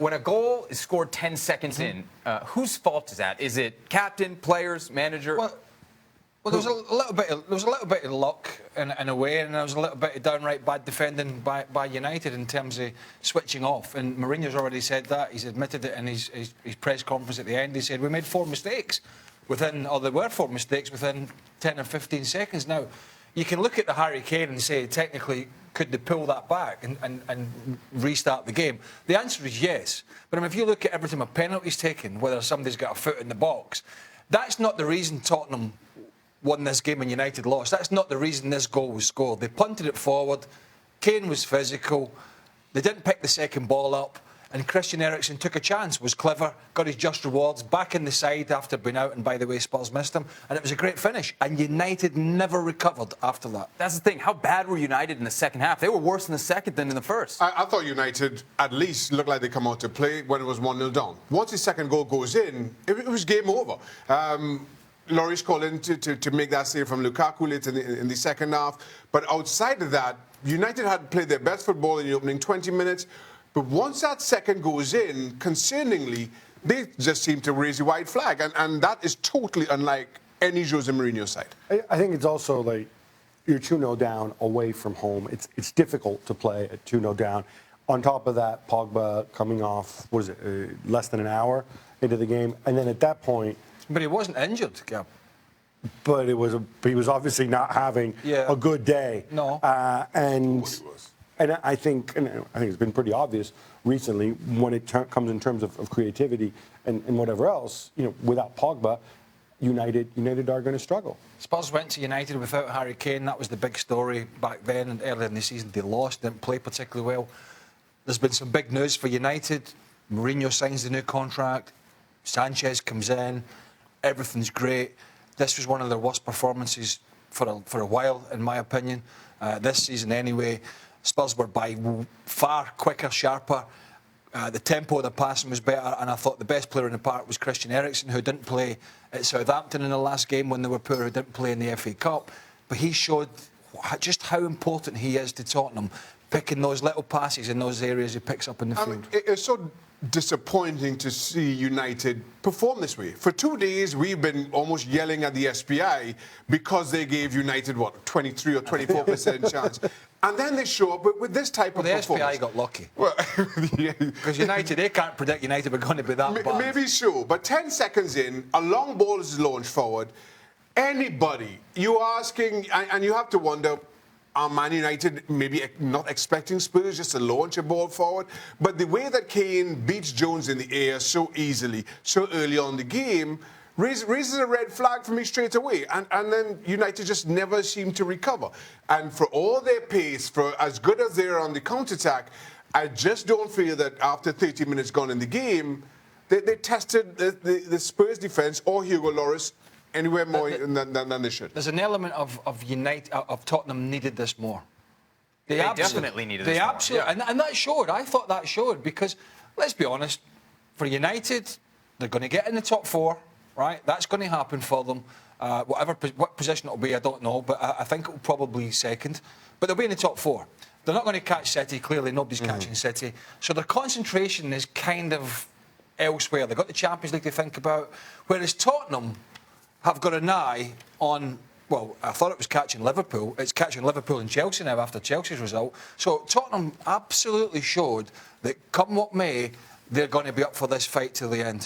when a goal is scored 10 seconds in, whose fault is that? Is it captain, players, manager? Well, there was a little bit of luck in a way, and there was a little bit of downright bad defending by United in terms of switching off. And Mourinho's already said that. He's admitted it in his press conference at the end. He said we made 4 mistakes there were 4 mistakes within 10 or 15 seconds. Now, you can look at the Harry Kane and say technically could they pull that back and restart the game? The answer is yes. But I mean, if you look at every time a penalty's taken, whether somebody's got a foot in the box, that's not the reason Tottenham won this game and United lost. That's not the reason this goal was scored. They punted it forward. Kane was physical. They didn't pick the second ball up. And Christian Eriksen took a chance, was clever, got his just rewards, back in the side after being out. And by the way, Spurs missed him. And it was a great finish. And United never recovered after that. That's the thing. How bad were United in the second half? They were worse in the second than in the first. I thought United at least looked like they come out to play when it was 1-0 down. Once the second goal goes in, it was game over. Lloris called in to make that save from Lukaku late in the second half. But outside of that, United had played their best football in the opening 20 minutes. But once that second goes in, concerningly, they just seem to raise a white flag. And that is totally unlike any Jose Mourinho side. I think it's also like you're 2-0 down away from home. It's difficult to play at 2-0 down. On top of that, Pogba coming off, less than an hour into the game. And then at that point... But he wasn't injured, Gab. But he was obviously not having a good day. No. And I think it's been pretty obvious recently when it comes in terms of creativity and whatever else. Without Pogba, United are going to struggle. Spurs went to United without Harry Kane. That was the big story back then. And earlier in the season, they lost, didn't play particularly well. There's been some big news for United. Mourinho signs the new contract. Sanchez comes in. Everything's great. This was one of their worst performances for a while, in my opinion. This season, anyway. Spurs were by far quicker, sharper. The tempo of the passing was better, and I thought the best player in the park was Christian Eriksen, who didn't play at Southampton in the last game when they were poor, who didn't play in the FA Cup. But he showed just how important he is to Tottenham, picking those little passes in those areas he picks up in the field. It's so disappointing to see United perform this way. For 2 days, we've been almost yelling at the SPI because they gave United, 23 or 24% chance. And then they show up with this type of performance. The SPI got lucky. Well, because United, they can't predict United were going to be that bad. Maybe so. But 10 seconds in, a long ball is launched forward. Anybody, you're asking, and you have to wonder, are Man United maybe not expecting Spurs just to launch a ball forward? But the way that Kane beats Jones in the air so easily, so early on in the game, raises a red flag for me straight away. And then United just never seem to recover. And for all their pace, for as good as they are on the counter-attack, I just don't feel that after 30 minutes gone in the game, they tested the Spurs defence or Hugo Lloris anywhere more than they should. There's an element of Tottenham needed this more. They definitely needed this more. Absolutely, and that showed. I thought that showed because, let's be honest, for United, they're going to get in the top 4, right? That's going to happen for them. What position it'll be, I don't know, but I think it'll probably be second. But they'll be in the top 4. They're not going to catch City. Clearly, nobody's catching City. So their concentration is kind of elsewhere. They've got the Champions League to think about, whereas Tottenham have got an eye on, well, I thought it was catching Liverpool. It's catching Liverpool and Chelsea now after Chelsea's result. So Tottenham absolutely showed that come what may, they're going to be up for this fight till the end.